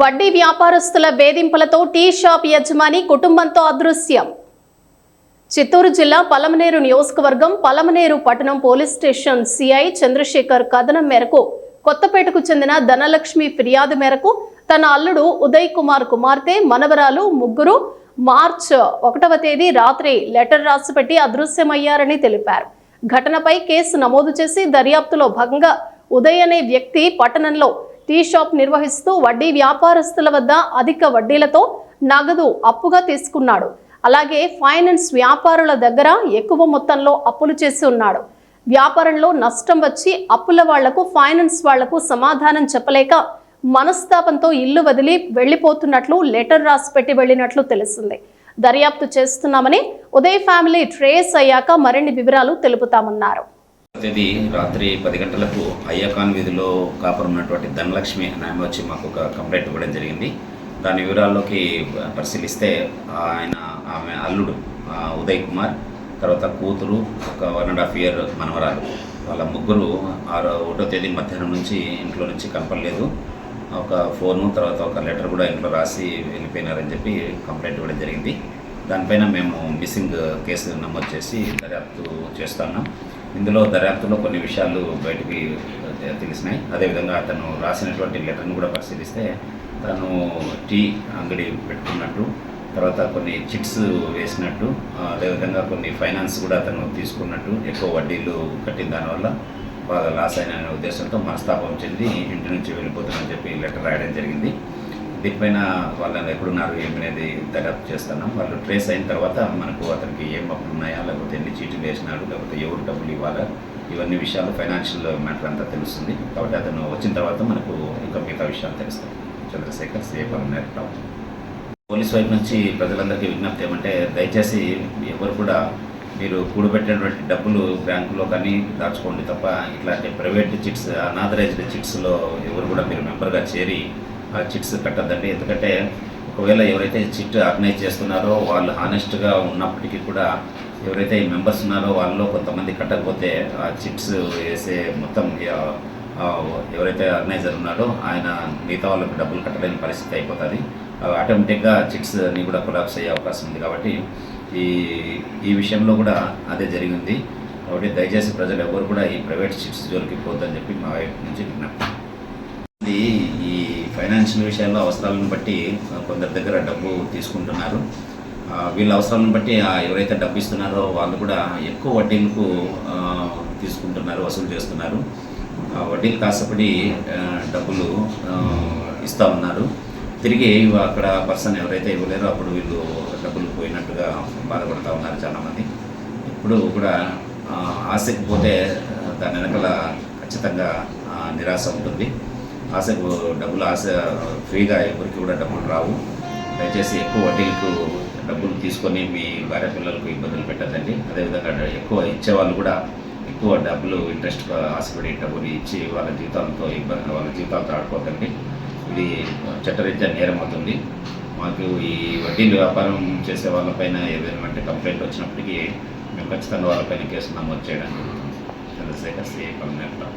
వడ్డీ వ్యాపారస్తుల వేధింపులతో tea shop యజమాని కుటుంబంతో అదృశ్యం. చిత్తూరు జిల్లా పలమనేరు నియోజకవర్గం పలమనేరు పట్టణం పోలీస్ స్టేషన్ సిఐ చంద్రశేఖర్ కథనం మేరకు కొత్తపేటకు చెందిన ధనలక్ష్మి ఫిర్యాదు మేరకు తన అల్లుడు ఉదయ్ కుమార్ కుమార్తె మనవరాలు ముగ్గురు మార్చి 1వ తేదీ రాత్రి లెటర్ రాసిపెట్టి అదృశ్యమయ్యారని తెలిపారు. ఘటనపై కేసు నమోదు చేసి దర్యాప్తులో భాగంగా ఉదయ్ అనే వ్యక్తి పట్టణంలో టీ షాప్ నిర్వహిస్తూ వడ్డీ వ్యాపారస్తుల వద్ద అధిక వడ్డీలతో నగదు అప్పుగా తీసుకున్నాడు. అలాగే ఫైనాన్స్ వ్యాపారుల దగ్గర ఎక్కువ మొత్తంలో అప్పులు చేసి ఉన్నాడు. వ్యాపారంలో నష్టం వచ్చి అప్పుల వాళ్లకు ఫైనాన్స్ వాళ్లకు సమాధానం చెప్పలేక మనస్తాపంతో ఇల్లు వదిలి వెళ్లిపోతున్నట్లు లెటర్ రాసిపెట్టి వెళ్లినట్లు తెలిసింది. దర్యాప్తు చేస్తున్నామని ఉదయ్ ఫ్యామిలీ ట్రేస్ అయ్యాక మరిన్ని వివరాలు తెలుపుతామన్నారు. తేదీ రాత్రి 10 గంటలకు అయ్యాకాన్ వీధిలో కాపురం ఉన్నటువంటి ధనలక్ష్మి అనే ఆమె వచ్చి మాకు ఒక కంప్లైంట్ ఇవ్వడం జరిగింది. దాని వివరాల్లోకి పరిశీలిస్తే ఆమె అల్లుడు ఉదయ్ కుమార్, తర్వాత కూతురు ఒక 1.5 year మనవరాలు, వాళ్ళ ముగ్గురు 1వ తేదీ మధ్యాహ్నం నుంచి ఇంట్లో నుంచి కనపడలేదు. ఒక ఫోను తర్వాత ఒక లెటర్ కూడా ఇంట్లో రాసి వెళ్ళిపోయినారని చెప్పి కంప్లైంట్ ఇవ్వడం జరిగింది. దానిపైన మేము మిస్సింగ్ కేసు నమోదు చేసి దర్యాప్తు చేస్తున్నాం. ఇందులో దర్యాప్తులో కొన్ని విషయాలు బయటికి తెలిసినాయి. అదేవిధంగా అతను రాసినటువంటి లెటర్ను కూడా పరిశీలిస్తే తను టీ అంగడి పెట్టుకున్నట్టు, తర్వాత కొన్ని చిట్స్ వేసినట్టు, అదేవిధంగా కొన్ని ఫైనాన్స్ కూడా అతను తీసుకున్నట్టు, ఎక్కువ వడ్డీలు కట్టిన దానివల్ల బాగా లాస్ అయిన ఉద్దేశంతో మనస్తాపం చెంది ఇంటి నుంచి వెళ్ళిపోతానని చెప్పి లెటర్ రాయడం జరిగింది. దీనిపైన వాళ్ళని ఎక్కడున్నారు ఏమనేది దర్యాప్తు చేస్తున్నాం. వాళ్ళు ట్రేస్ అయిన తర్వాత మనకు అతనికి ఏం అప్పులు ఉన్నాయా, లేకపోతే ఎన్ని చీటీలు వేసినాడు, లేకపోతే ఎవరు డబ్బులు ఇవ్వాలా, ఇవన్నీ విషయాలు ఫైనాన్షియల్ మ్యాటర్ అంతా తెలుస్తుంది. కాబట్టి అతను వచ్చిన తర్వాత మనకు ఇంకా మిగతా విషయాలు తెలుస్తాయి. చంద్రశేఖర్, సిఐ పలమనేరు. పోలీస్ వైపు నుంచి ప్రజలందరికీ విజ్ఞప్తి ఏమంటే, దయచేసి ఎవరు కూడా మీరు కూడబెట్టినటువంటి డబ్బులు బ్యాంకులో కానీ దాచుకోండి తప్ప ఇట్లాంటి ప్రైవేట్ చిట్స్, అనాథరైజ్డ్ చిట్స్లో ఎవరు కూడా మీరు మెంబర్గా చేరి ఆ చిట్స్ కట్టద్దండి. ఎందుకంటే ఒకవేళ ఎవరైతే చిట్ ఆర్గనైజ్ చేస్తున్నారో వాళ్ళు హానెస్ట్గా ఉన్నప్పటికీ కూడా ఎవరైతే ఈ మెంబర్స్ ఉన్నారో వాళ్ళలో కొంతమంది కట్టకపోతే ఆ చిట్స్ వేసే మొత్తం ఎవరైతే ఆర్గనైజర్ ఉన్నాడో ఆయన మిగతా వాళ్ళకి డబ్బులు కట్టలేని పరిస్థితి అయిపోతుంది. ఆటోమేటిక్గా చిట్స్ అన్నీ కూడా కొలాప్స్ అయ్యే అవకాశం ఉంది. కాబట్టి ఈ విషయంలో కూడా అదే జరిగింది. కాబట్టి దయచేసి ప్రజలు ఎవరు కూడా ఈ ప్రైవేట్ చిట్స్ జోలికి పోద్దని చెప్పి మా వైపు నుంచి విజ్ఞప్తి. ఈ ఫైనాన్షియల్ విషయాల్లో అవసరాలను బట్టి కొందరి దగ్గర డబ్బు తీసుకుంటున్నారు. వీళ్ళ అవసరాలను బట్టి ఎవరైతే డబ్బు ఇస్తున్నారో వాళ్ళు కూడా ఎక్కువ వడ్డీలకు తీసుకుంటున్నారు, వసూలు చేస్తున్నారు. వడ్డీలు కాసపడి డబ్బులు ఇస్తూ ఉన్నారు. తిరిగి అక్కడ పర్సన్ ఎవరైతే ఇవ్వలేరో అప్పుడు వీళ్ళు డబ్బులు పోయినట్టుగా బాధపడుతూ ఉన్నారు చాలామంది. ఇప్పుడు కూడా ఆశకి పోతే దాని వెనకాల ఖచ్చితంగా నిరాశ ఉంటుంది. ఆశకు డబ్బులు ఫ్రీగా ఎవరికి కూడా డబ్బులు రావు. దయచేసి ఎక్కువ వడ్డీలకు డబ్బులు తీసుకొని మీ భార్య పిల్లలకు ఇబ్బందులు పెట్టద్దండి. అదేవిధంగా ఎక్కువ ఇచ్చేవాళ్ళు కూడా ఎక్కువ డబ్బులు ఇంట్రెస్ట్గా ఆశపడి డబ్బులు ఇచ్చి వాళ్ళ జీవితాలతో ఆడుకోవద్దండి. ఇది చట్టరీత్యా నేరం అవుతుంది. మాకు ఈ వడ్డీలు వ్యాపారం చేసే వాళ్ళపైన ఏదైనా కంప్లైంట్ వచ్చినప్పటికీ మేము ఖచ్చితంగా వాళ్ళపైన కేసు నమోదు చేయడానికి. చంద్రశేఖర్, సిఐ పలమనేరు.